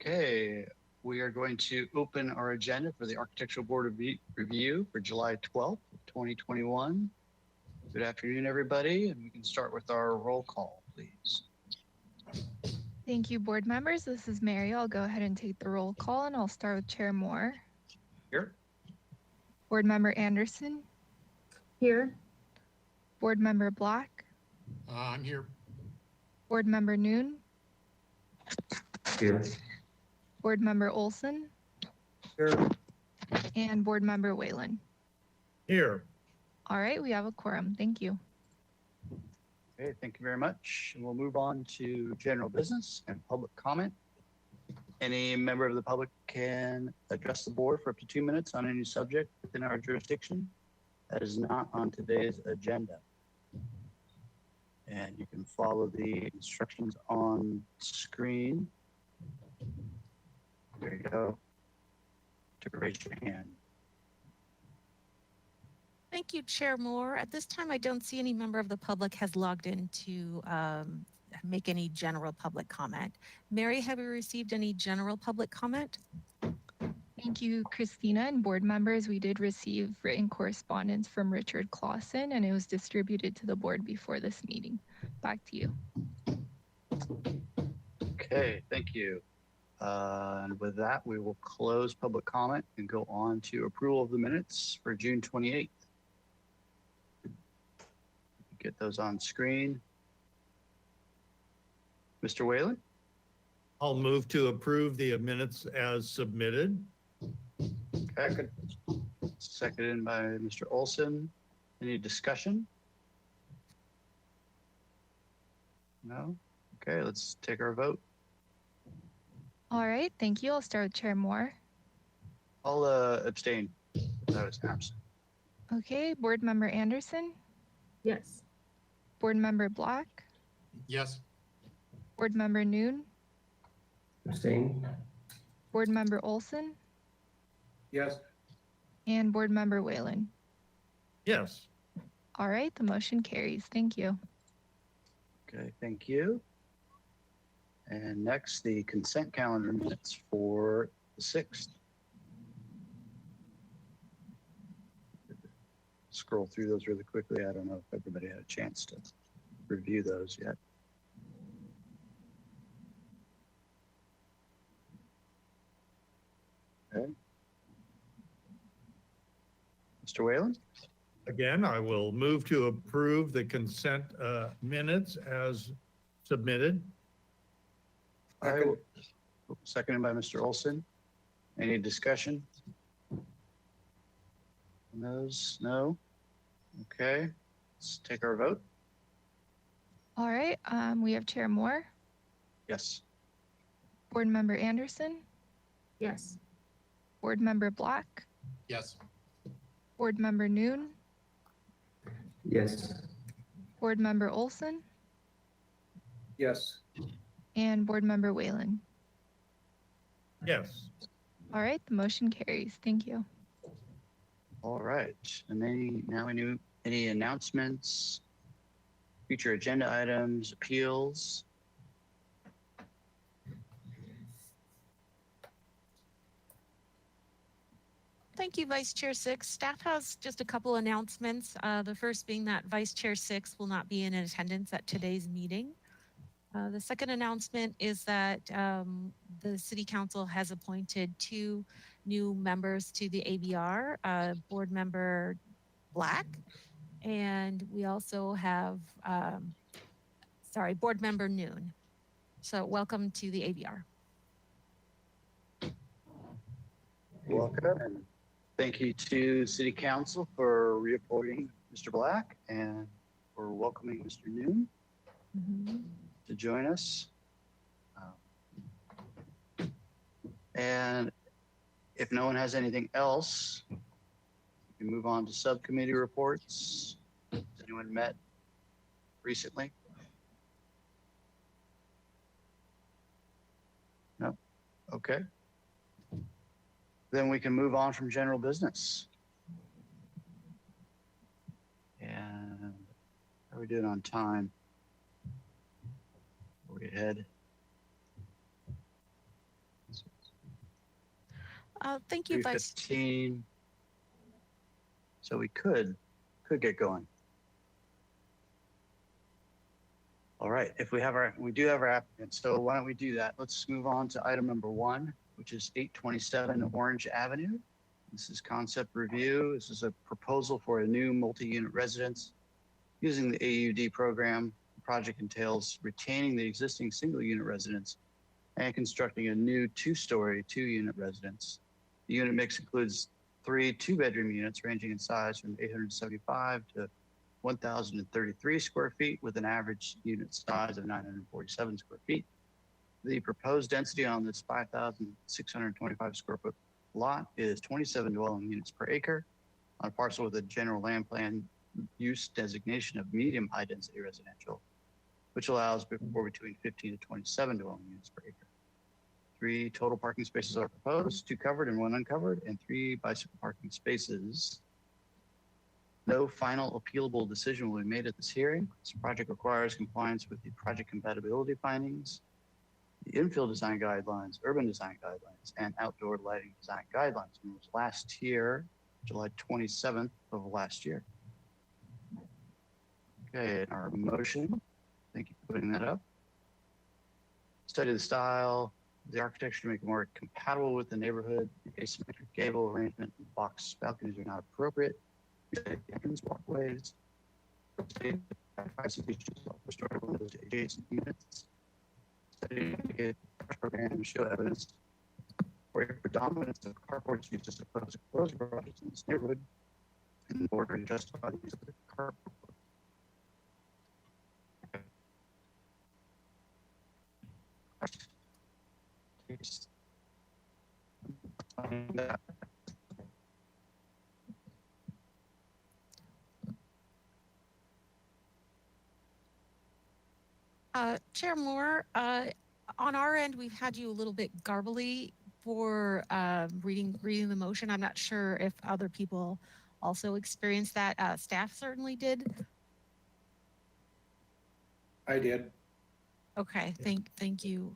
Okay, we are going to open our agenda for the Architectural Board of Review for July 12th, 2021. Good afternoon, everybody, and we can start with our roll call, please. Thank you, board members. This is Mary. I'll go ahead and take the roll call, and I'll start with Chair Moore. Here. Board Member Anderson. Here. Board Member Black. I'm here. Board Member Noon. Here. Board Member Olson. Here. And Board Member Whalen. Here. All right, we have a quorum. Thank you. Okay, thank you very much. And we'll move on to general business and public comment. Any member of the public can address the board for up to 2 minutes on any subject within our jurisdiction that is not on today's agenda. And you can follow the instructions on screen. There you go. To raise your hand. Thank you, Chair Moore. At this time, I don't see any member of the public has logged in to make any general public comment. Mary, have you received any general public comment? Thank you, Christina and board members. We did receive written correspondence from Richard Clausen, and it was distributed to the board before this meeting. Back to you. Okay, thank you. And with that, we will close public comment and go on to approval of the minutes for June 28th. Get those on screen. Mr. Whalen? I'll move to approve the minutes as submitted. Okay. Seconded by Mr. Olson. Any discussion? No? Okay, let's take our vote. All right, thank you. I'll start with Chair Moore. I'll abstain if I was absent. Okay, Board Member Anderson. Yes. Board Member Black. Yes. Board Member Noon. Abstain. Board Member Olson. Yes. And Board Member Whalen. Yes. All right, the motion carries. Thank you. Okay, thank you. And next, the consent calendar minutes for the 6th. Scroll through those really quickly. I don't know if everybody had a chance to review those yet. Okay. Mr. Whalen? Again, I will move to approve the consent minutes as submitted. Seconded by Mr. Olson. Any discussion on those? No? Okay, let's take our vote. All right, we have Chair Moore, Yes. Board Member Anderson, Yes. Board Member Black, Yes. Board Member Noon, Yes. Board Member Olson, Yes. and Board Member Whalen. Yes. All right, the motion carries. Thank you. All right, and then now any announcements, future agenda items, appeals? Thank you, Vice Chair Six. Staff has just a couple announcements. The first being that Vice Chair Six will not be in attendance at today's meeting. The second announcement is that the City Council has appointed 2 new members to the ABR, Board Member Black, and we also have, Board Member Noon. So welcome to the ABR. Welcome, and thank you to City Council for reappointing Mr. Black and for welcoming Mr. Noon to join us. And if no one has anything else, we can move on to subcommittee reports. Has anyone met recently? No? Okay. Then we can move on from general business. And how are we doing on time? Are we ahead? Thank you, Vice. 3:15. So we could get going. All right, if we do have our applicant, so why don't we do that? Let's move on to item number 1, which is 827 Orange Avenue. This is concept review. This is a proposal for a new multi-unit residence using the AUD program. The project entails retaining the existing single-unit residence and constructing a new 2-story, 2-unit residence. The unit mix includes 3 2-bedroom units ranging in size from 875 to 1,033 square feet with an average unit size of 947 square feet. The proposed density on this 5,625 square foot lot is 27 dwelling units per acre on a parcel with a general land plan use designation of medium high density residential, which allows for between 15 to 27 dwelling units per acre. 3 total parking spaces are proposed, 2 covered and 1 uncovered, and 3 bicycle parking spaces. No final appealable decision will be made at this hearing. This project requires compliance with the project compatibility findings, the infill design guidelines, urban design guidelines, and outdoor lighting design guidelines. And it was last here, July 27th of last year. Okay, and our motion, thank you for putting that up. Study the style, the architecture to make it more compatible with the neighborhood. The asymmetric gable arrangement and box balconies are not appropriate. Entrance walkways. Restore windows to adjacent units. Study program show evidence for a predominance of carports used as opposed to closed garages in this neighborhood, in order to justify the use of the carport. Chair Moore, on our end, we've had you a little bit garbly for reading the motion. I'm not sure if other people also experienced that. Staff certainly did. I did. Okay, thank you,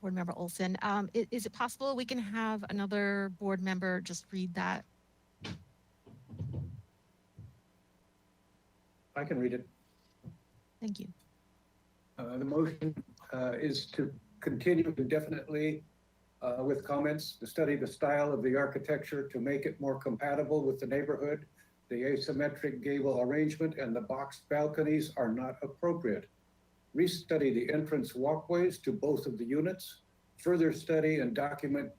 Board Member Olson. Is it possible we can have another board member just read that? I can read it. Thank you. The motion is to continue indefinitely with comments to study the style of the architecture to make it more compatible with the neighborhood. The asymmetric gable arrangement and the boxed balconies are not appropriate. Restudy the entrance walkways to both of the units. Further study and document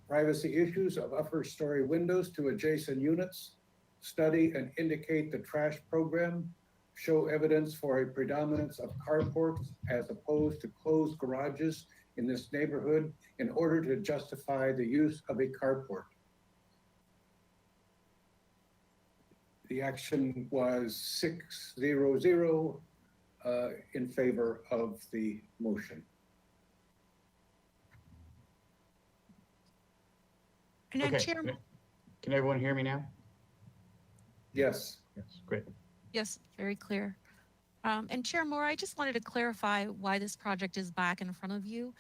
privacy issues of upper story windows to adjacent units. Study and indicate the trash program. Show evidence for a predominance of carports as opposed to closed garages in this neighborhood in order to justify the use of a carport. The action was 6-0 in favor of the motion. And then Okay, Chair, can everyone hear me now? Yes. Yes, great. yes, very clear. And Chair Moore, I just wanted to clarify why this project is back in front of you.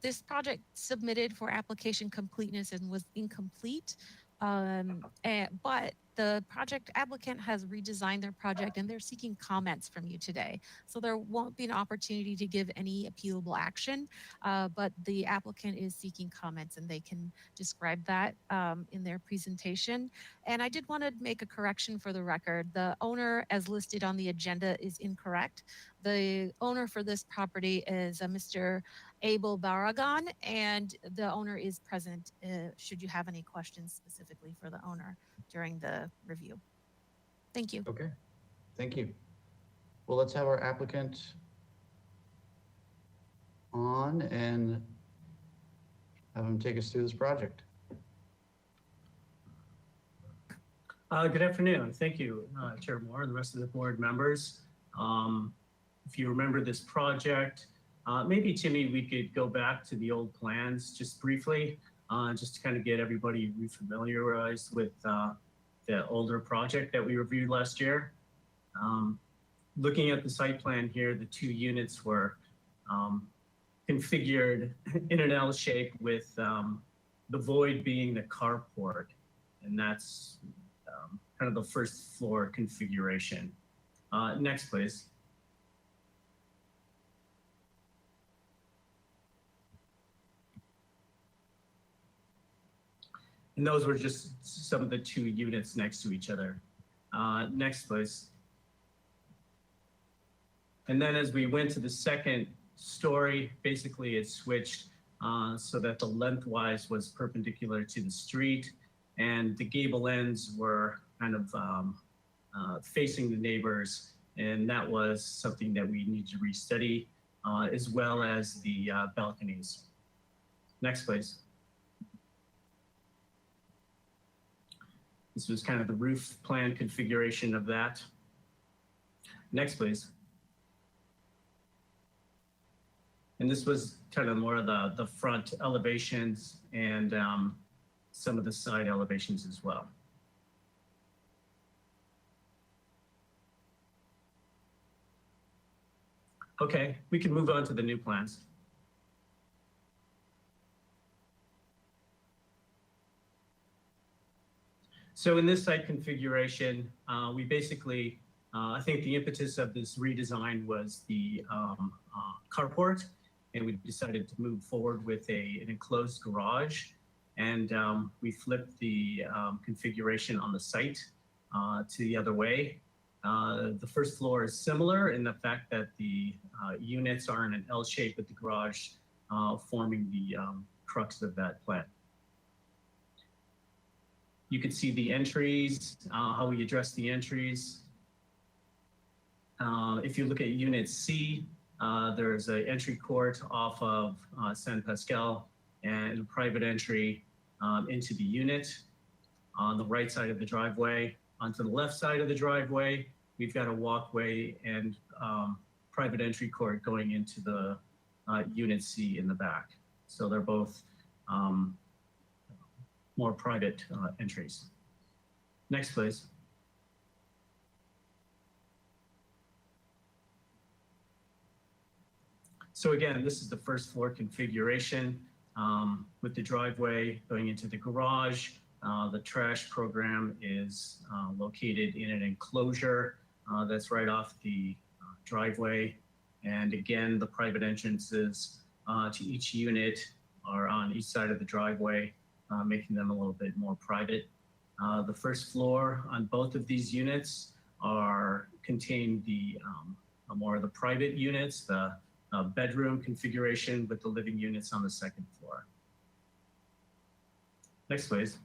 This project submitted for application completeness and was incomplete, but the project applicant has redesigned their project and they're seeking comments from you today. So there won't be an opportunity to give any appealable action, but the applicant is seeking comments and they can describe that in their presentation. And I did want to make a correction for the record. The owner as listed on the agenda is incorrect. The owner for this property is Mr. Abel Barragan, and the owner is present should you have any questions specifically for the owner during the review. Thank you. Okay, thank you. Well, let's have our applicant on and have him take us through this project. Good afternoon. Thank you, Chair Moore and the rest of the board members. If you remember this project, maybe Timmy, we could go back to the old plans just briefly, just to kind of get everybody refamiliarized with the older project that we reviewed last year. Looking at the site plan here, the 2 units were configured in an L shape with the void being the carport. And that's kind of the first floor configuration. Next, please. And those were just some of the two units next to each other. Next, please. And then as we went to the second story, basically it switched so that the lengthwise was perpendicular to the street and the gable ends were kind of facing the neighbors. And that was something that we need to restudy, as well as the balconies. Next, please. This was kind of the roof plan configuration of that. Next, please. And this was kind of more of the front elevations and some of the side elevations as well. Okay, we can move on to the new plans. So in this site configuration, we basically, I think the impetus of this redesign was the carport, and we decided to move forward with an enclosed garage. And we flipped the configuration on the site to the other way. The first floor is similar in the fact that the units are in an L shape with the garage forming the crux of that plan. You can see the entries, how we address the entries. If you look at Unit C, there's an entry court off of San Pascal and a private entry into the unit on the right side of the driveway. Onto the left side of the driveway, we've got a walkway and private entry court going into the Unit C in the back. So they're both more private entries. Next, please. So again, this is the first floor configuration with the driveway going into the garage. The trash program is located in an enclosure that's right off the driveway. And again, the private entrances to each unit are on each side of the driveway, making them a little bit more private. The first floor on both of these units contain the more of the private units, the bedroom configuration with the living units on the second floor. Next, please.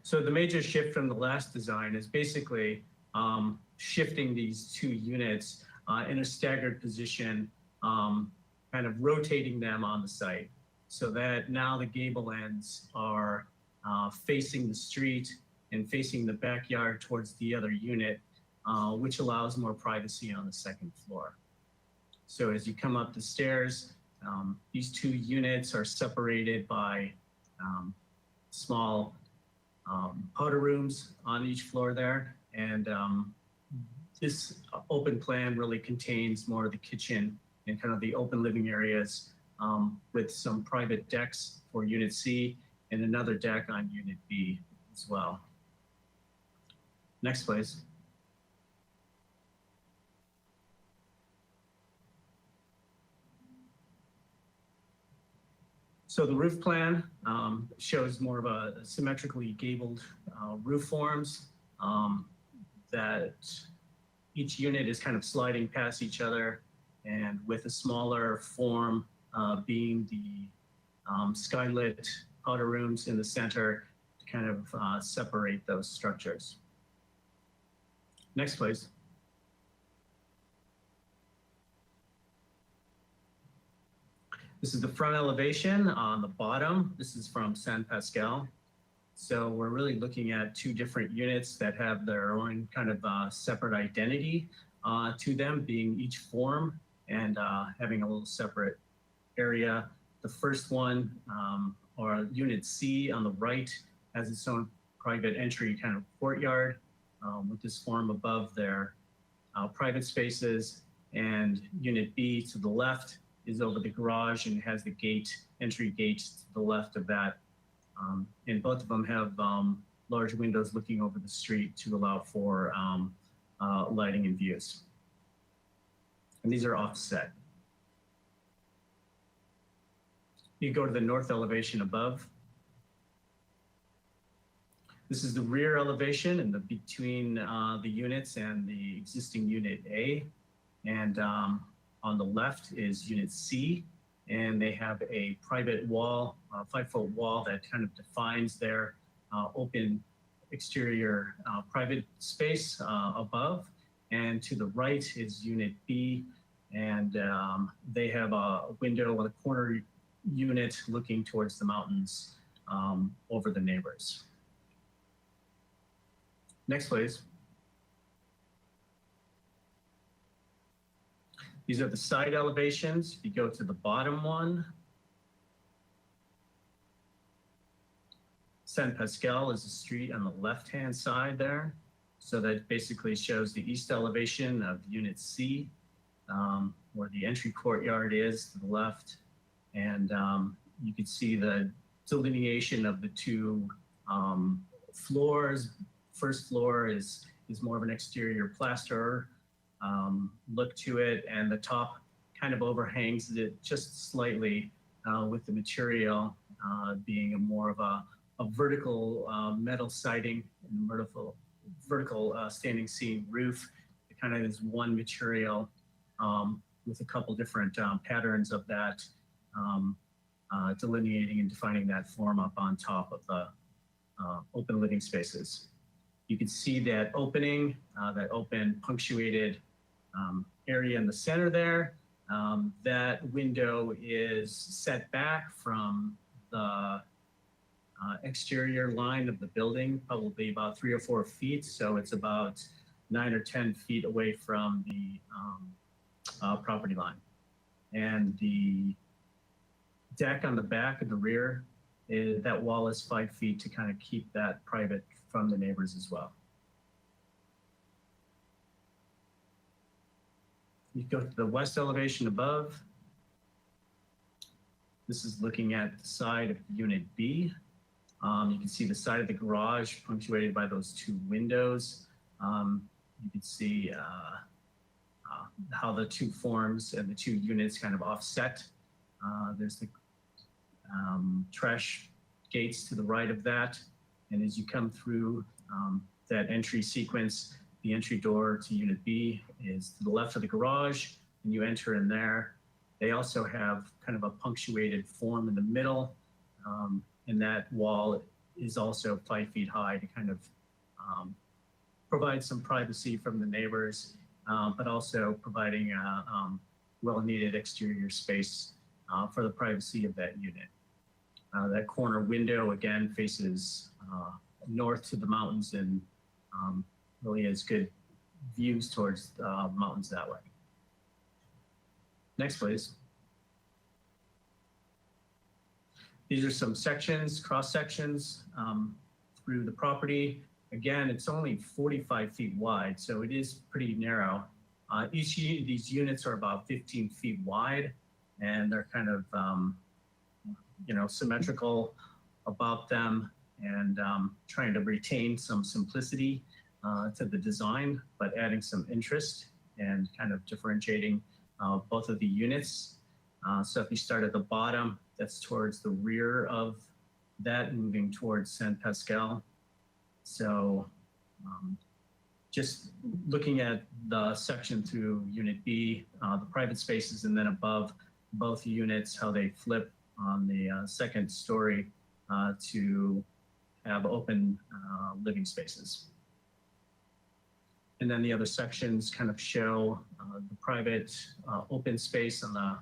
So the major shift from the last design is basically shifting these two units in a staggered position, kind of rotating them on the site so that now the gable ends are facing the street and facing the backyard towards the other unit, which allows more privacy on the second floor. So as you come up the stairs, these two units are separated by small powder rooms on each floor there. And this open plan really contains more of the kitchen and kind of the open living areas with some private decks for Unit C and another deck on Unit B as well. Next, please. So the roof plan shows more of a symmetrically gabled roof forms that each unit is kind of sliding past each other, and with a smaller form being the skylit powder rooms in the center to kind of separate those structures. Next, please. This is the front elevation on the bottom. This is from San Pascal. So we're really looking at two different units that have their own kind of separate identity to them, being each form and having a little separate area. The first one, or Unit C on the right, has its own private entry kind of courtyard with this form above their private spaces. And unit B to the left is over the garage and has the entry gate to the left of that. And both of them have large windows looking over the street to allow for lighting and views. And these are offset. You go to the north elevation above. This is the rear elevation and between the units and the existing unit A. And on the left is unit C, and they have a private wall, a 5-foot wall that kind of defines their open exterior private space above. And to the right is unit B, and they have a window on the corner unit looking towards the mountains over the neighbors. Next, please. These are the side elevations. If you go to the bottom one, San Pascal is the street on the left-hand side there. So that basically shows the east elevation of unit C, where the entry courtyard is to the left. And you can see the delineation of the two floors. First floor is more of an exterior plaster look to it, and the top kind of overhangs it just slightly with the material being more of a vertical metal siding and vertical standing seam roof. It kind of is one material with a couple different patterns of that delineating and defining that form up on top of the open living spaces. You can see that opening, that open punctuated area in the center there. That window is set back from the exterior line of the building, probably about 3 or 4 feet. So it's about 9 or 10 feet away from the property line. And the deck on the back and the rear, that wall is 5 feet to kind of keep that private from the neighbors as well. You go to the west elevation above. This is looking at the side of unit B. You can see the side of the garage punctuated by those 2 windows. You can see how the 2 forms and the 2 units kind of offset. There's the trash gates to the right of that. And as you come through that entry sequence, the entry door to unit B is to the left of the garage, and you enter in there. They also have kind of a punctuated form in the middle, and that wall is also 5 feet high to kind of provide some privacy from the neighbors, but also providing a well-needed exterior space for the privacy of that unit. That corner window again faces north to the mountains and really has good views towards the mountains that way. Next, please. These are some sections, cross sections through the property. Again, it's only 45 feet wide, so it is pretty narrow. Each of these units are about 15 feet wide, and they're kind of symmetrical about them, and trying to retain some simplicity to the design, but adding some interest and kind of differentiating both of the units. So if you start at the bottom, that's towards the rear of that, moving towards San Pascal. So just looking at the section through unit B, the private spaces, and then above both units, how they flip on the second story to have open living spaces. And then the other sections kind of show the private open space on the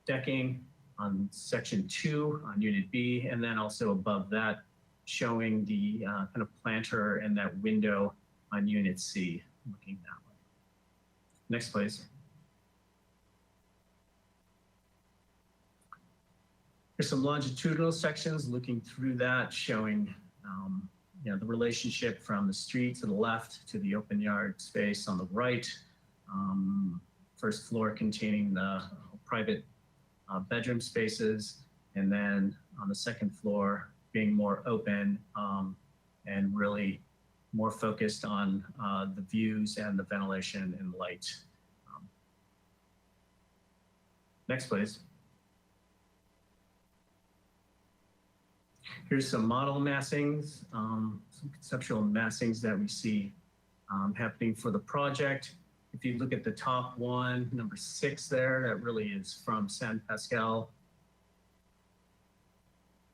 decking on section 2 on unit B, and then also above that showing the kind of planter and that window on unit C, looking that way. Next, please. Here's some longitudinal sections looking through that, showing the relationship from the street to the left to the open yard space on the right. first floor containing the private bedroom spaces, and then on the second floor being more open and really more focused on the views and the ventilation and light. Next, please. Here's some model massings, some conceptual massings that we see happening for the project. If you look at the top one, number 6 there, that really is from San Pascal.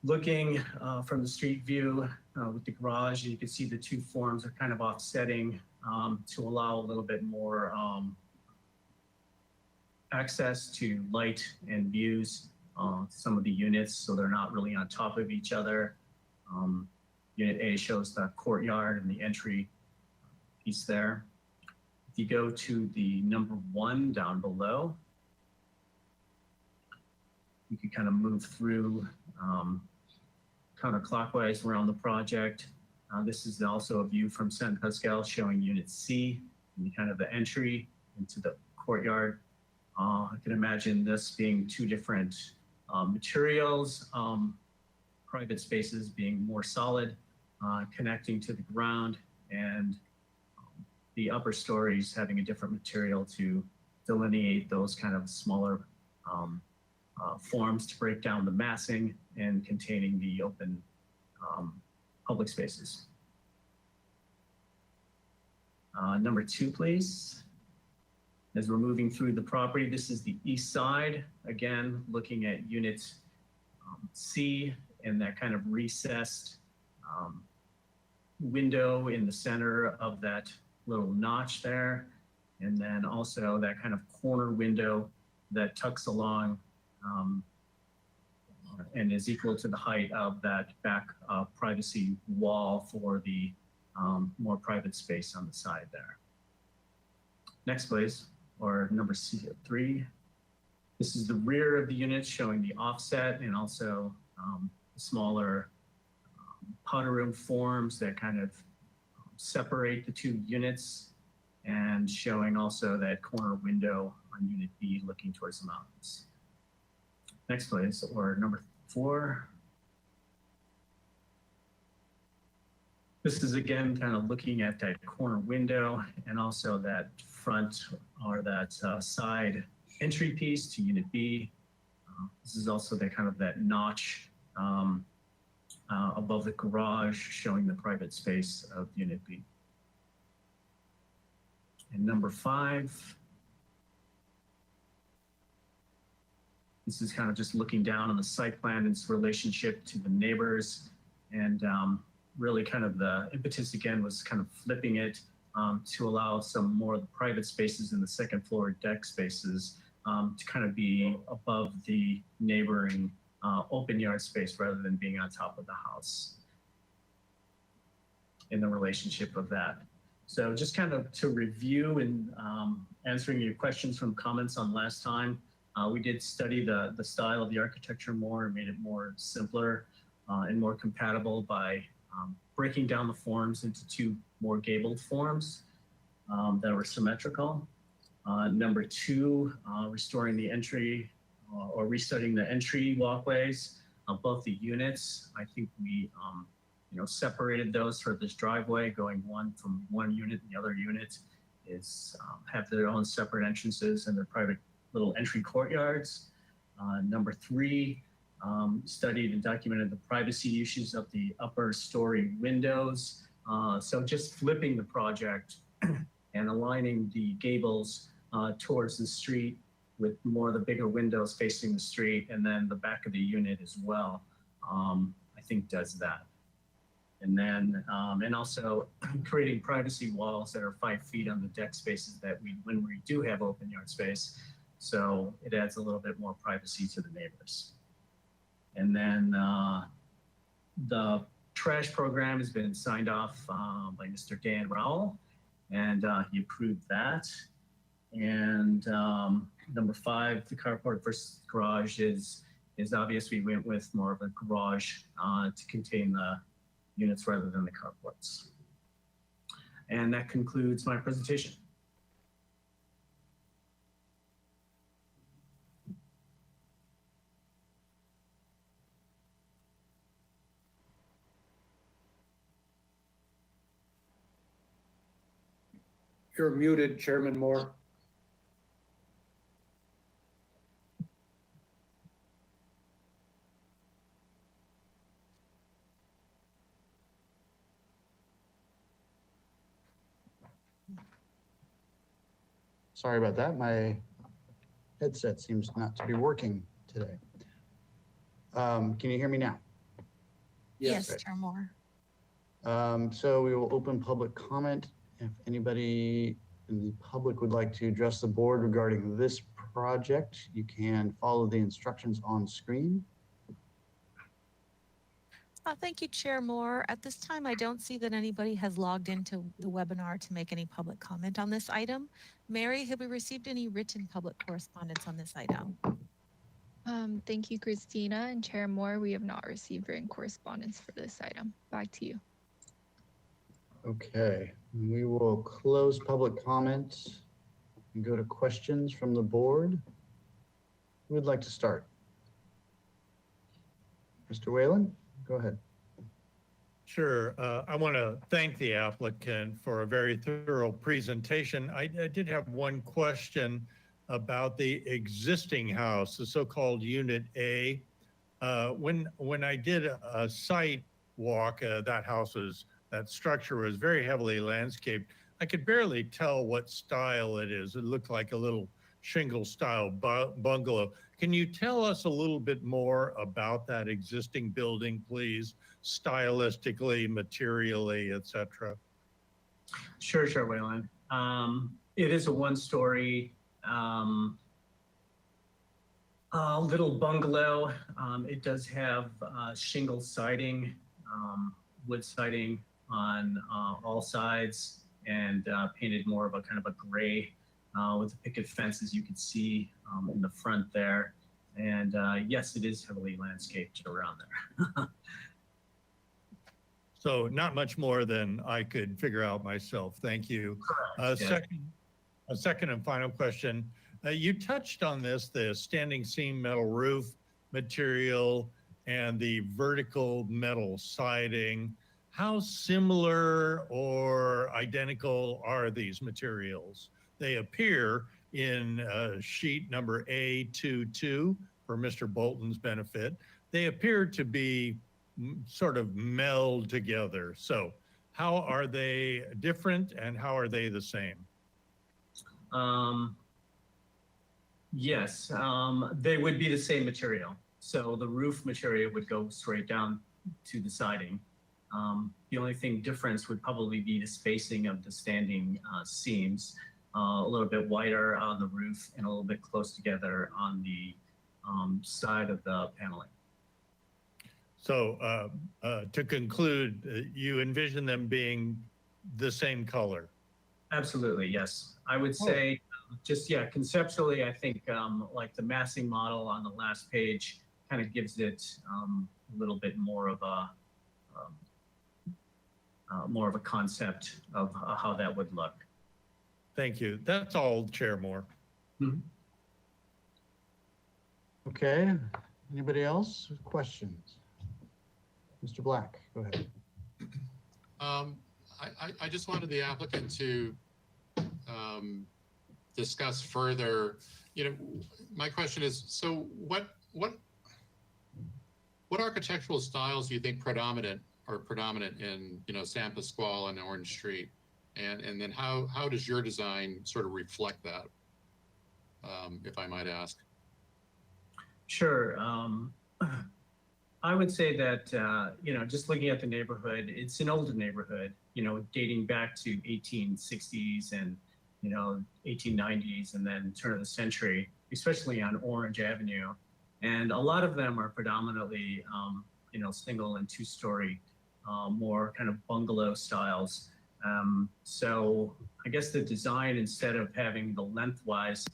Looking from the street view with the garage, you can see the two forms are kind of offsetting to allow a little bit more access to light and views. Some of the units, so they're not really on top of each other. Unit A shows the courtyard and the entry piece there. If you go to the number 1 down below, you can kind of move through counterclockwise around the project. This is also a view from San Pascal showing Unit C and kind of the entry into the courtyard. I can imagine this being two different materials, private spaces being more solid, connecting to the ground, and the upper stories having a different material to delineate those kind of smaller forms to break down the massing and containing the open public spaces. Number 2, please. As we're moving through the property, this is the east side. Again, looking at unit C and that kind of recessed window in the center of that little notch there. And then also that kind of corner window that tucks along and is equal to the height of that back privacy wall for the more private space on the side there. Next, please. Or number 3. This is the rear of the unit showing the offset and also smaller powder room forms that kind of separate the two units, and showing also that corner window on Unit B looking towards the mountains. Next, please. Or number 4. This is again kind of looking at that corner window and also that front or that side entry piece to Unit B. This is also that kind of that notch above the garage showing the private space of Unit B. And number 5. This is kind of just looking down on the site plan and its relationship to the neighbors, and really kind of the impetus again was kind of flipping it to allow some more of the private spaces in the second floor deck spaces to kind of be above the neighboring open yard space rather than being on top of the house in the relationship of that. So just kind of to review and answering your questions from comments on last time, we did study the style of the architecture more and made it more simpler and more compatible by breaking down the forms into 2 more gabled forms that were symmetrical. Number 2, restoring the entry or resetting the entry walkways of both the units. I think we separated those for this driveway, going from one unit and the other unit is have their own separate entrances and their private little entry courtyards. Number 3, studied and documented the privacy issues of the upper story windows. So just flipping the project and aligning the gables towards the street with more of the bigger windows facing the street, and then the back of the unit as well, I think does that. And then, and also creating privacy walls that are 5 feet on the deck spaces that when we do have open yard space. So it adds a little bit more privacy to the neighbors. And then the trash program has been signed off by Mr. Dan Rowell, and he approved that. And number 5, the carport versus garage is obvious. We went with more of a garage to contain the units rather than the carports. And that concludes my presentation. You're muted, Chairman Moore. Sorry about that. My headset seems not to be working today. Can you hear me now? Yes, Chair Moore. So we will open public comment. If anybody in the public would like to address the board regarding this project, you can follow the instructions on screen. Thank you, Chair Moore. At this time, I don't see that anybody has logged into the webinar to make any public comment on this item. Mary, have we received any written public correspondence on this item? Thank you, Christina and Chair Moore. We have not received written correspondence for this item. Back to you. Okay, we will close public comment and go to questions from the board. Who would like to start? Mr. Whalen, go ahead. Sure. I want to thank the applicant for a very thorough presentation. I did have one question about the existing house, the so-called Unit A. When I did a site walk, that structure was very heavily landscaped. I could barely tell what style it is. It looked like a little shingle style bungalow. Can you tell us a little bit more about that existing building, please? Stylistically, materially, etc. Sure, Wayland. It is a one-story little bungalow. It does have shingle siding, wood siding on all sides, and painted more of a kind of a gray with a picket fence, as you can see in the front there. And yes, it is heavily landscaped around there. So not much more than I could figure out myself. Thank you. Yeah. Second and final question. You touched on this, the standing seam metal roof material and the vertical metal siding. How similar or identical are these materials? They appear in sheet number A22 for Mr. Bolton's benefit. They appear to be sort of meld together. So how are they different and how are they the same? Yes, they would be the same material. So the roof material would go straight down to the siding. The only thing difference would probably be the spacing of the standing seams, a little bit wider on the roof and a little bit close together on the side of the paneling. So to conclude, you envision them being the same color? Absolutely, yes. I would say conceptually, I think like the massing model on the last page kind of gives it a little bit more of a concept of how that would look. Thank you. That's all, Chair Moore. Mm-hmm. Okay, anybody else with questions? Mr. Black, go ahead. I just wanted the applicant to discuss further. My question is, so what architectural styles do you think are predominant in San Pasqual and Orange Street, and then how does your design sort of reflect that, if I might ask? Sure. I would say that, just looking at the neighborhood, it's an older neighborhood, dating back to 1860s and, 1890s and then turn of the century, especially on Orange Avenue. And a lot of them are predominantly, single and two-story, more kind of bungalow styles. So I guess the design, instead of having the lengthwise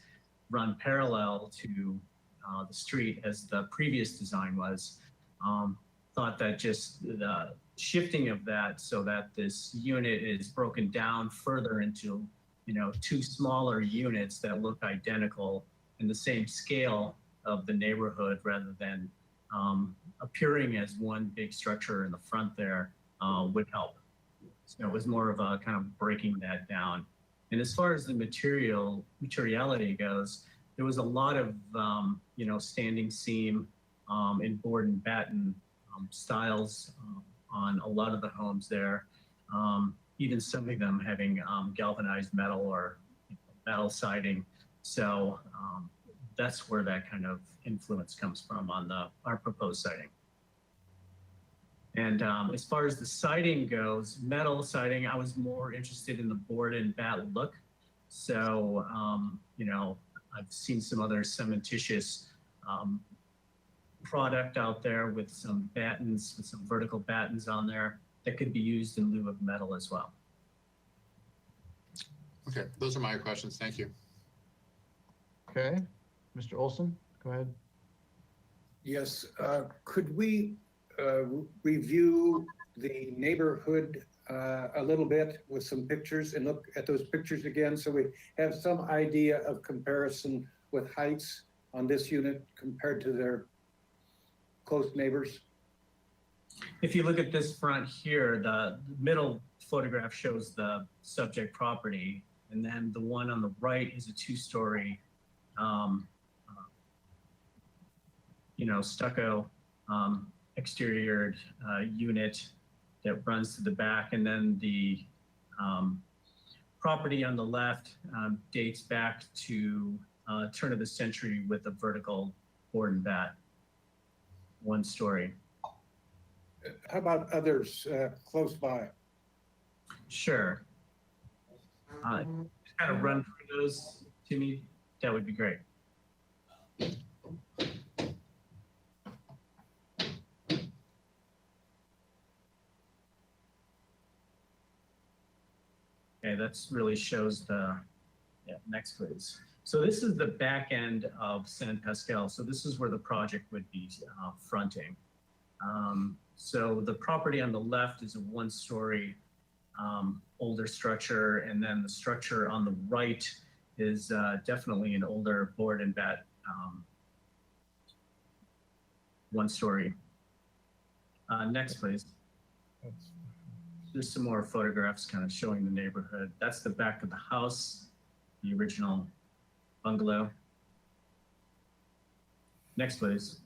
run parallel to the street as the previous design was, thought that just the shifting of that so that this unit is broken down further into, two smaller units that look identical in the same scale of the neighborhood rather than appearing as one big structure in the front there would help. So it was more of a kind of breaking that down. And as far as the materiality goes, there was a lot of, standing seam and board and batten styles on a lot of the homes there. Even some of them having galvanized metal or metal siding. So that's where that kind of influence comes from on our proposed siding. And as far as the siding goes, metal siding, I was more interested in the board and bat look. So, I've seen some other cementitious product out there with some battens, with some vertical battens on there that could be used in lieu of metal as well. Okay, those are my questions. Thank you. Okay, Mr. Olson, go ahead. Yes, could we review the neighborhood a little bit with some pictures and look at those pictures again so we have some idea of comparison with heights on this unit compared to their close neighbors? If you look at this front here, the middle photograph shows the subject property, and then the one on the right is a two-story, stucco exterior unit that runs to the back, and then the property on the left dates back to turn of the century with a vertical board and bat, one story. How about others close by? Sure. Kind of run through those to me, that would be great. Okay, that's really shows the, next please. So this is the back end of San Pascal. So this is where the project would be fronting. So the property on the left is a one-story older structure, and then the structure on the right is definitely an older board and bat one-story. Next, please. There's some more photographs kind of showing the neighborhood. That's the back of the house, the original bungalow. Next, please.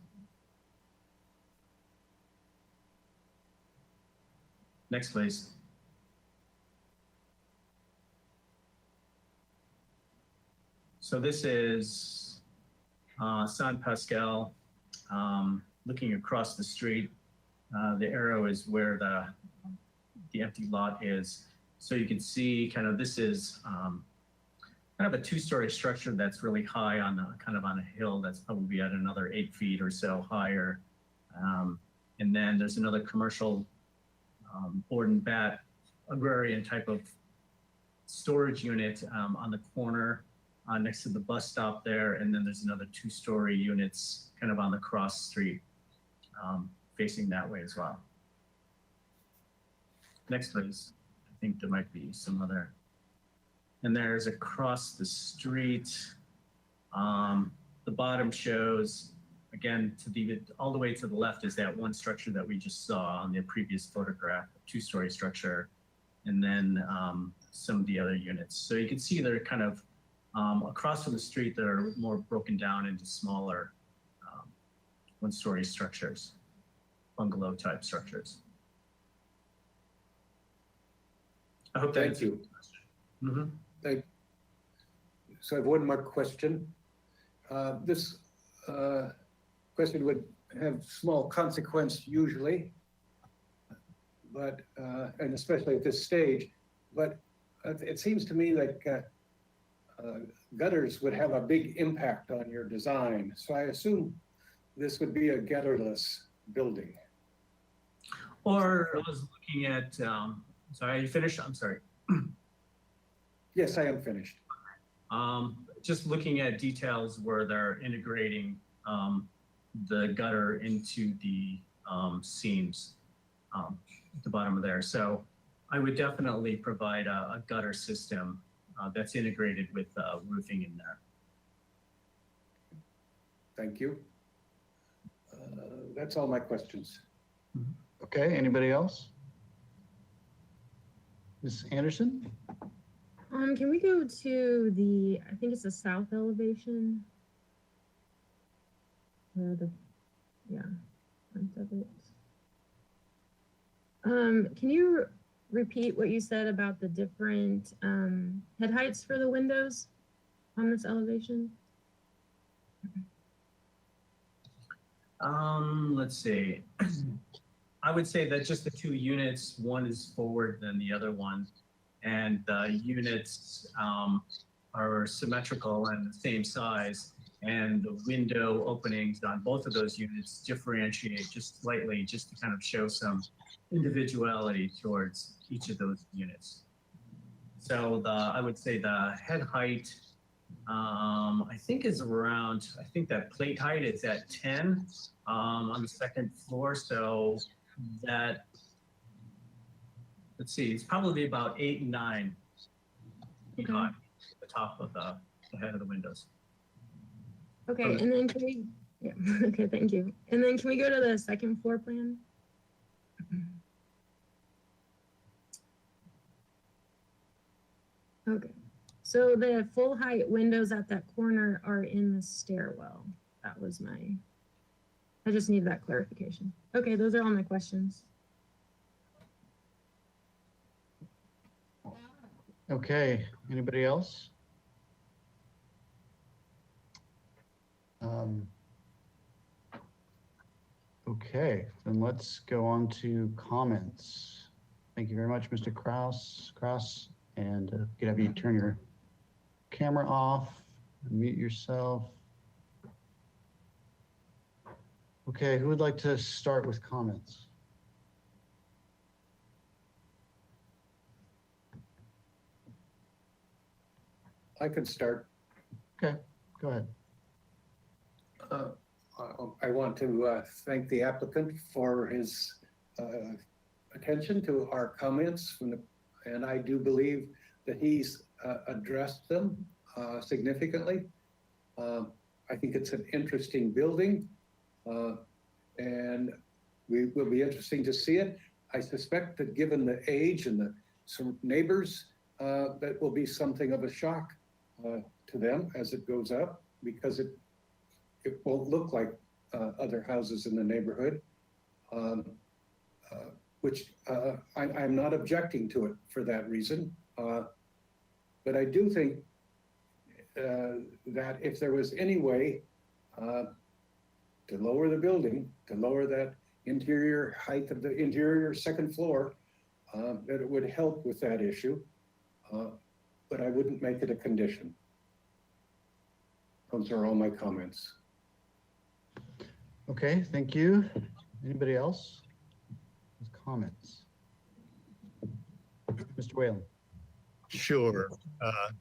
Next, please. So this is San Pascal, looking across the street. The arrow is where the empty lot is. So you can see kind of this is kind of a two-story structure that's really high on kind of on a hill that's probably at another 8 feet or so higher. And then there's another commercial board and bat agrarian type of storage unit on the corner next to the bus stop there. And then there's another 2-story units kind of on the cross street facing that way as well. Next, please. I think there might be some other. And there's across the street. The bottom shows, again, all the way to the left is that one structure that we just saw on the previous photograph, a 2-story structure, and then some of the other units. So you can see they're kind of across from the street, they're more broken down into smaller 1-story structures, bungalow type structures. I hope that Thank you. Mm-hmm. So I have one more question. This question would have small consequence usually, but and especially at this stage. But it seems to me like gutters would have a big impact on your design. So I assume this would be a gutterless building. Or I was looking at. Sorry, are you finished? I'm sorry. Yes, I am finished. Just looking at details where they're integrating the gutter into the seams at the bottom of there. So I would definitely provide a gutter system that's integrated with roofing in there. Thank you. That's all my questions. Okay, anybody else? Ms. Anderson? Can we go to the, I think it's the south elevation? Yeah, front of it. Can you repeat what you said about the different head heights for the windows on this elevation? Let's see. I would say that just the two units, one is forward than the other one, and the units are symmetrical and the same size, and the window openings on both of those units differentiate just slightly, just to kind of show some individuality towards each of those units. So I would say the head height, I think is around, I think that plate height is at 10 on the second floor. So that, let's see, it's probably about 8 and 9 feet Okay. high at the top of the head of the windows. Okay, and then can we, yeah, okay, thank you. And then can we go to the second floor plan? Okay, so the full height windows at that corner are in the stairwell. That was I just need that clarification. Okay, those are all my questions. Okay, anybody else? Okay, then let's go on to comments. Thank you very much, Mr. Kraus. And could have you turn your camera off, mute yourself. Okay, who would like to start with comments? I can start. Okay, go ahead. I want to thank the applicant for his attention to our comments, and I do believe that he's addressed them significantly. I think it's an interesting building, and we will be interesting to see it. I suspect that given the age and some neighbors, that will be something of a shock to them as it goes up, because it won't look like other houses in the neighborhood, which I'm not objecting to it for that reason. But I do think that if there was any way to lower the building, to lower that interior height of the interior second floor, that it would help with that issue. But I wouldn't make it a condition. Those are all my comments. Okay, thank you. Anybody else with comments? Mr. Whalen. Sure.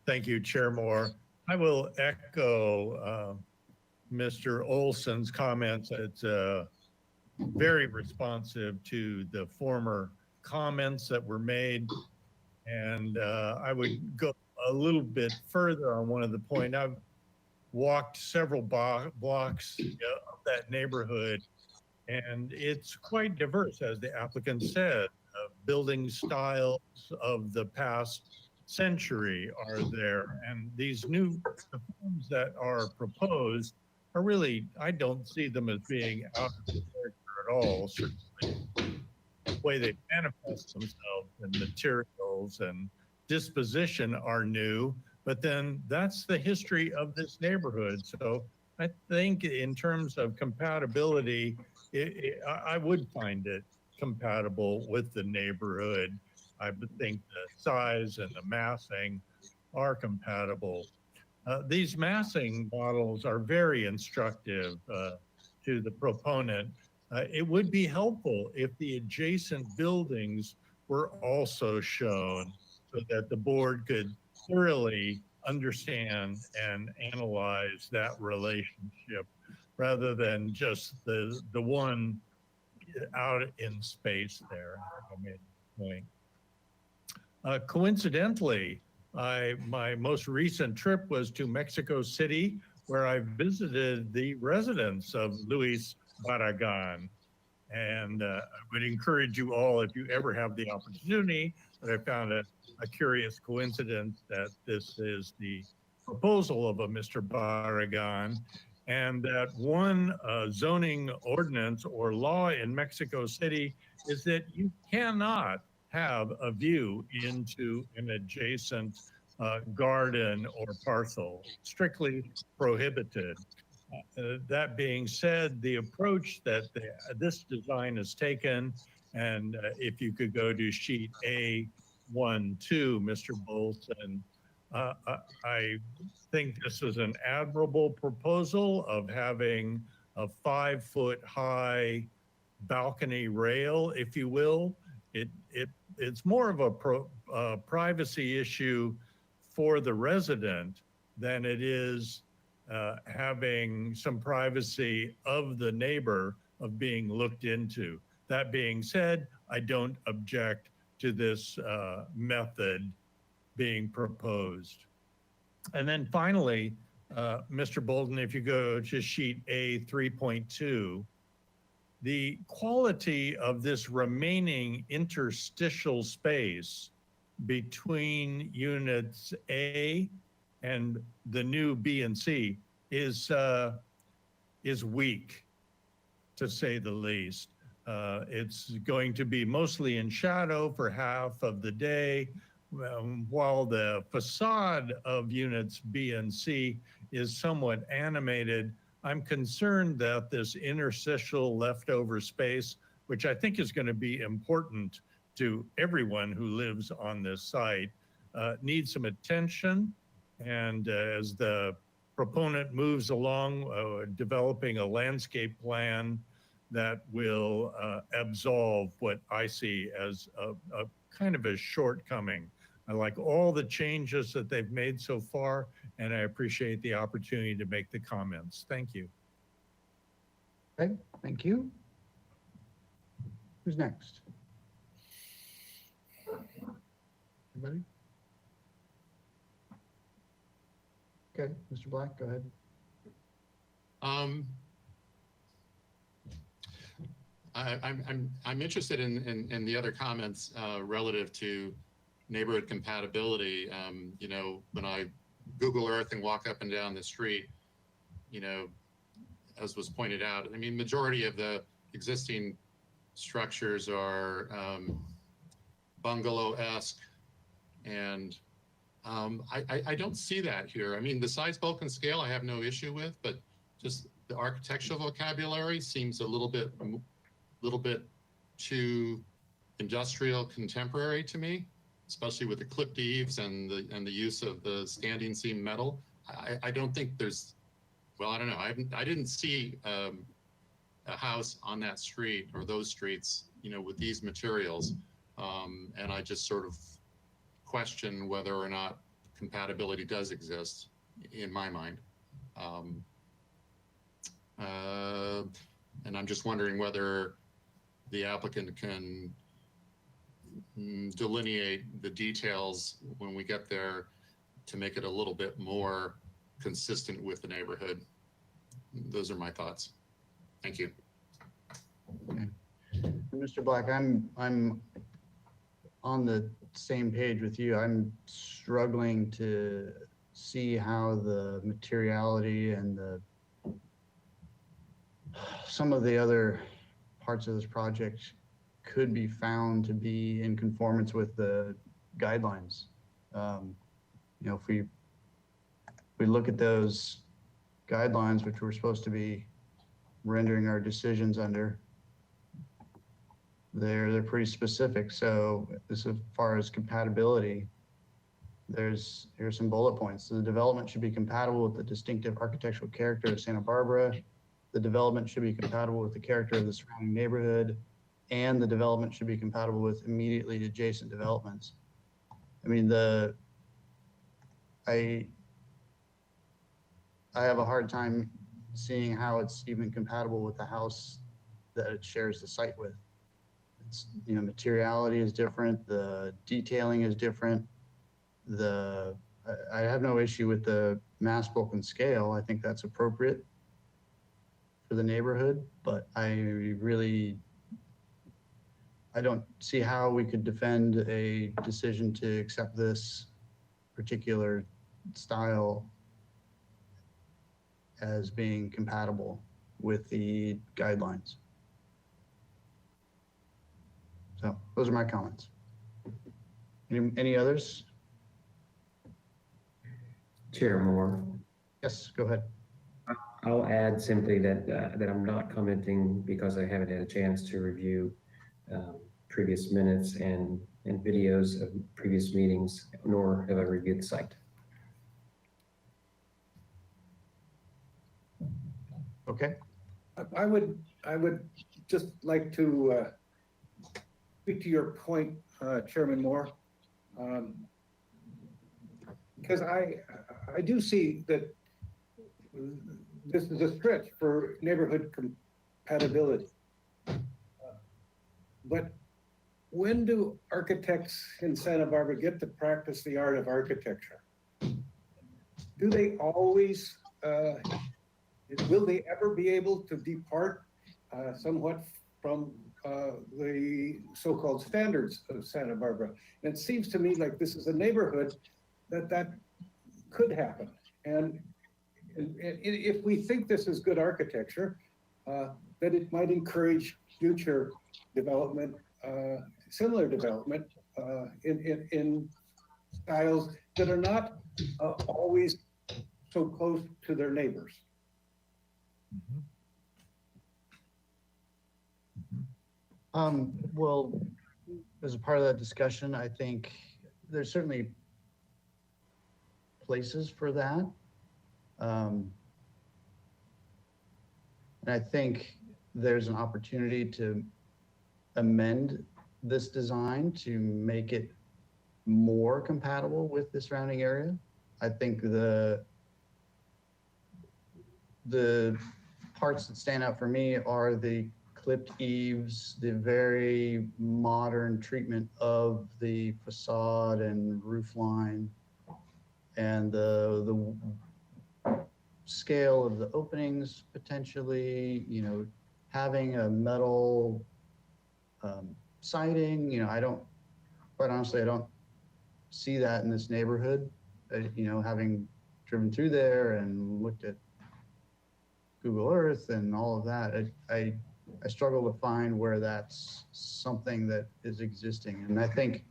Thank you, Chair Moore. I will echo Mr. Olson's comments. It's very responsive to the former comments that were made. And I would go a little bit further on one of the point. I've walked several blocks of that neighborhood, and it's quite diverse, as the applicant said. Building styles of the past century are there, and these new homes that are proposed are really, I don't see them as being out of character at all. Certainly, the way they manifest themselves and materials and disposition are new, but then that's the history of this neighborhood. So I think in terms of compatibility, I would find it compatible with the neighborhood. I would think the size and the massing are compatible. These massing models are very instructive to the proponent. It would be helpful if the adjacent buildings were also shown so that the board could thoroughly understand and analyze that relationship rather than just the one out in space there. I made a point. Coincidentally, my most recent trip was to Mexico City, where I visited the residence of Luis Barragan. And I would encourage you all, if you ever have the opportunity, that I found a curious coincidence that this is the proposal of a Mr. Barragan, and that one zoning ordinance or law in Mexico City is that you cannot have a view into an adjacent garden or parcel, strictly prohibited. That being said, the approach that this design has taken, and if you could go to sheet A12, Mr. Bolton, I think this is an admirable proposal of having a 5-foot high balcony rail, if you will. It's more of a privacy issue for the resident than it is having some privacy of the neighbor of being looked into. That being said, I don't object to this method being proposed. And then finally, Mr. Bolton, if you go to sheet A3.2, the quality of this remaining interstitial space between units A and the new B and C is weak, to say the least. It's going to be mostly in shadow for half of the day, while the facade of units B and C is somewhat animated. I'm concerned that this interstitial leftover space, which I think is going to be important to everyone who lives on this site, needs some attention. And as the proponent moves along, developing a landscape plan that will absolve what I see as a kind of a shortcoming. I like all the changes that they've made so far, and I appreciate the opportunity to make the comments. Thank you. Okay, thank you. Who's next? Anybody? Okay, Mr. Black, go ahead. I'm interested in the other comments relative to neighborhood compatibility. You know, when I Google Earth and walk up and down the street, you know, as was pointed out, I mean, majority of the existing structures are bungalow-esque, and I don't see that here. I mean, the size, bulk, and scale I have no issue with, but just the architectural vocabulary seems a little bit too industrial contemporary to me, especially with the clipped eaves and the use of the standing seam metal. I don't think there's, well, I don't know. I didn't see a house on that street or those streets, you know, with these materials. And I just sort of question whether or not compatibility does exist in my mind. And I'm just wondering whether the applicant can delineate the details when we get there to make it a little bit more consistent with the neighborhood. Those are my thoughts. Thank you. Okay. Mr. Black, I'm on the same page with you. I'm struggling to see how the materiality and some of the other parts of this project could be found to be in conformance with the guidelines. You know, if we look at those guidelines, which we're supposed to be rendering our decisions under, they're pretty specific. So as far as compatibility, here's some bullet points. So the development should be compatible with the distinctive architectural character of Santa Barbara. The development should be compatible with the character of the surrounding neighborhood, and the development should be compatible with immediately adjacent developments. I mean, I have a hard time seeing how it's even compatible with the house that it shares the site with. It's, you know, materiality is different, the detailing is different. I have no issue with the mass, bulk, and scale. I think that's appropriate for the neighborhood, but I really I don't see how we could defend a decision to accept this particular style as being compatible with the guidelines. So those are my comments. Any others? Chair Moore, Yes, go ahead. I'll add simply that that I'm not commenting because I haven't had a chance to review previous minutes and videos of previous meetings, nor have I reviewed the site. Okay. I would just like to speak to your point, Chairman Moore. Because I do see that this is a stretch for neighborhood compatibility. But when do architects in Santa Barbara get to practice the art of architecture? Do they always, will they ever be able to depart somewhat from the so-called standards of Santa Barbara? And it seems to me like this is a neighborhood that could happen. And if we think this is good architecture, that it might encourage future development, similar development in styles that are not always so close to their neighbors. Well, as a part of that discussion, I think there's certainly places for that. And I think there's an opportunity to amend this design to make it more compatible with the surrounding area. I think the parts that stand out for me are the clipped eaves, the very modern treatment of the facade and roof line, and the scale of the openings potentially, you know, having a metal siding, you know, quite honestly, I don't see that in this neighborhood. You know, having driven through there and looked at Google Earth and all of that, I struggle to find where that's something that is existing. And I think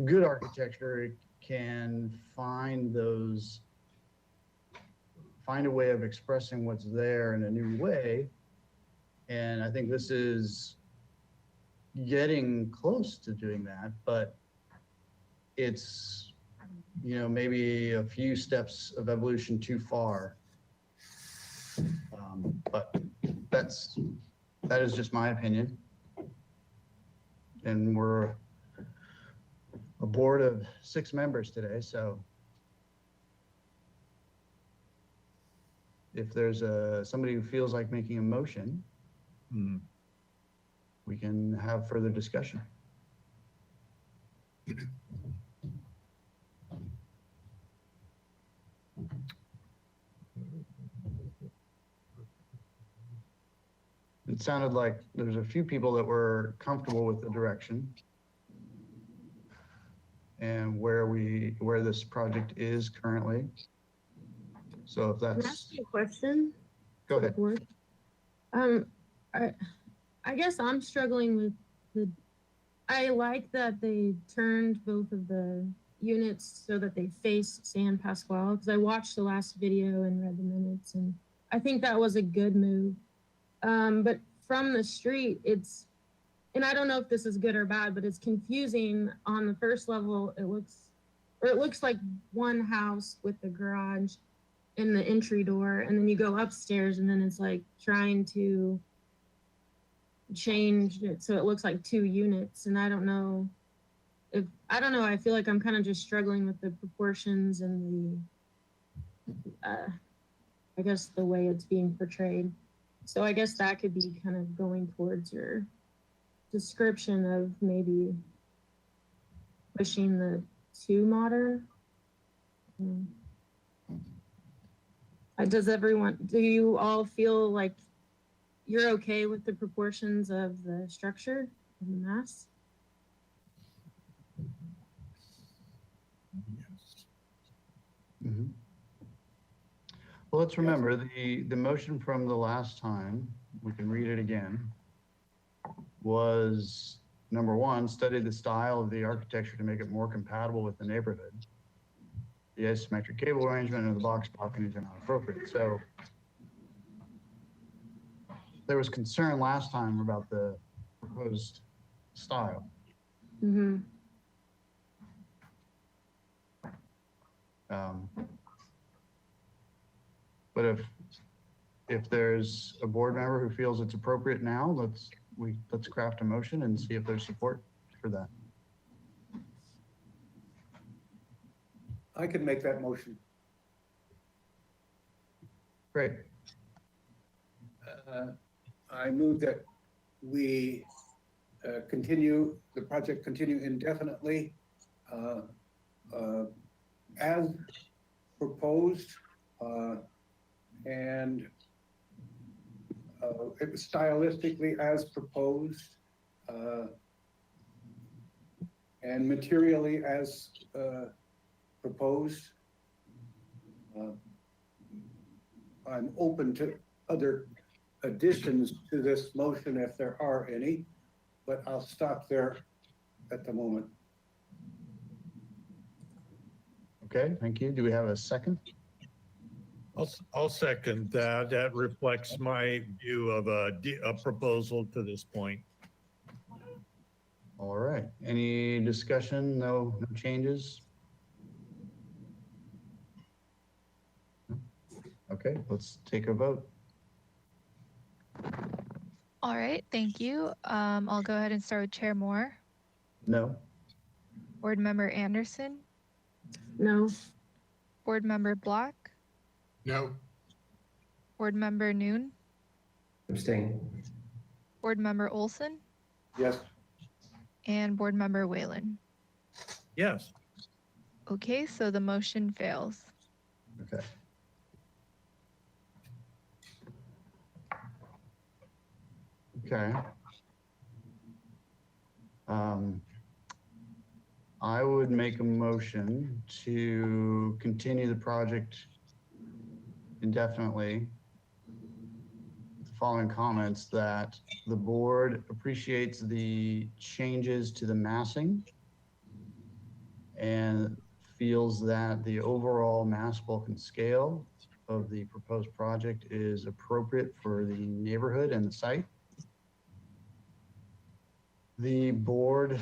good architecture can find a way of expressing what's there in a new way. And I think this is getting close to doing that, but it's, you know, maybe a few steps of evolution too far. But that is just my opinion. And we're a board of 6 members today, so if there's somebody who feels like making a motion, we can have further discussion. It sounded like there's a few people that were comfortable with the direction and where this project is currently. So if Can I that's, ask you a question? go ahead. I guess I'm struggling with I like that they turned both of the units so that they face San Pasqual, because I watched the last video and read the minutes, and I think that was a good move. But from the street, and I don't know if this is good or bad, but it's confusing. On the first level, it looks like one house with the garage and the entry door, and then you go upstairs, and then it's like trying to change it so it looks like 2 units. And I don't know, I feel like I'm kind of just struggling with the proportions and I guess the way it's being portrayed. So I guess that could be kind of going towards your description of maybe pushing the too modern. Do you all feel like you're okay with the proportions of the structure and the mass? Mhm. Well, let's remember the motion from the last time, we can read it again, was number one, study the style of the architecture to make it more compatible with the neighborhood. The asymmetric cable arrangement and the box balconies are not appropriate. So there was concern last time about the proposed style. Mm-hmm. But if there's a board member who feels it's appropriate now, let's craft a motion and see if there's support for that. I can make that motion. Great. I move that we continue, the project continue indefinitely as proposed and it was stylistically as proposed and materially as proposed. I'm open to other additions to this motion if there are any, but I'll stop there at the moment. Okay, thank you. Do we have a second? I'll second that. That reflects my view of a proposal to this point. All right. Any discussion? No changes? Okay, let's take a vote. All right, thank you. I'll go ahead and start with Chair Moore, No? Board Member Anderson, No. Board Member Block, No. Board Member Noon, Abstain. Board Member Olson, Yes. and Board Member Whalen. Yes. Okay, so the motion fails. Okay. Okay. I would make a motion to continue the project indefinitely. With the following comments: that the board appreciates the changes to the massing and feels that the overall mass, bulk, and scale of the proposed project is appropriate for the neighborhood and the site. The board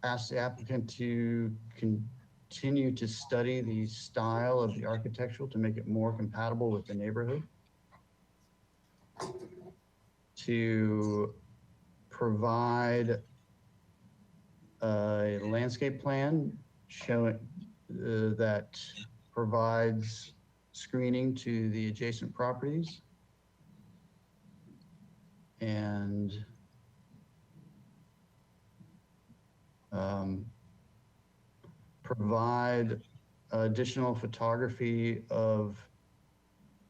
asks the applicant to continue to study the style of the architectural to make it more compatible with the neighborhood. To provide a landscape plan showing that provides screening to the adjacent properties. And provide additional photography of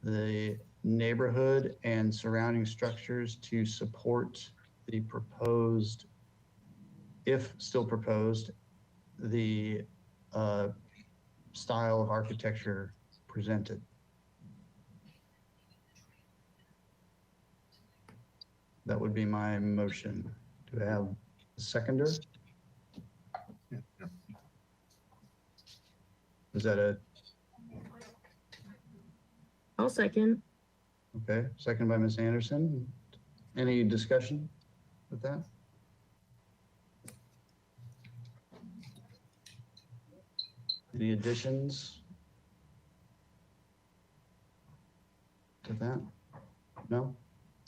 the neighborhood and surrounding structures to support the proposed, if still proposed, the style of architecture presented. That would be my motion. Do I have a seconder? Is that a, I'll second. okay, second by Ms. Anderson. Any discussion with that? Any additions to that? No?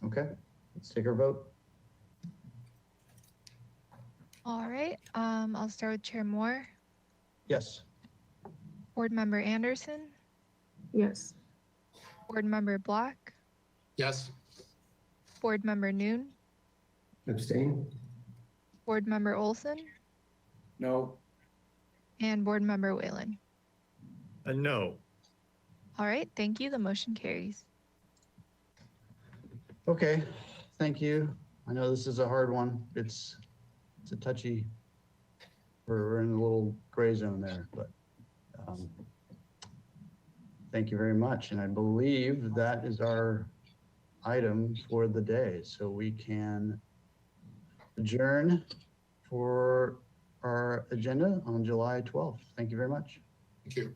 Okay, let's take our vote. All right, I'll start with Chair Moore, Yes. Board Member Anderson, Yes. Board Member Block, Yes. Board Member Noon, Abstain. Board Member Olson, No. and Board Member Whalen. No. All right, thank you. The motion carries. Okay, thank you. I know this is a hard one. It's a touchy, we're in a little gray zone there, but thank you very much. And I believe that is our item for the day. So we can adjourn for our agenda on July 12th. Thank you very much. Thank you.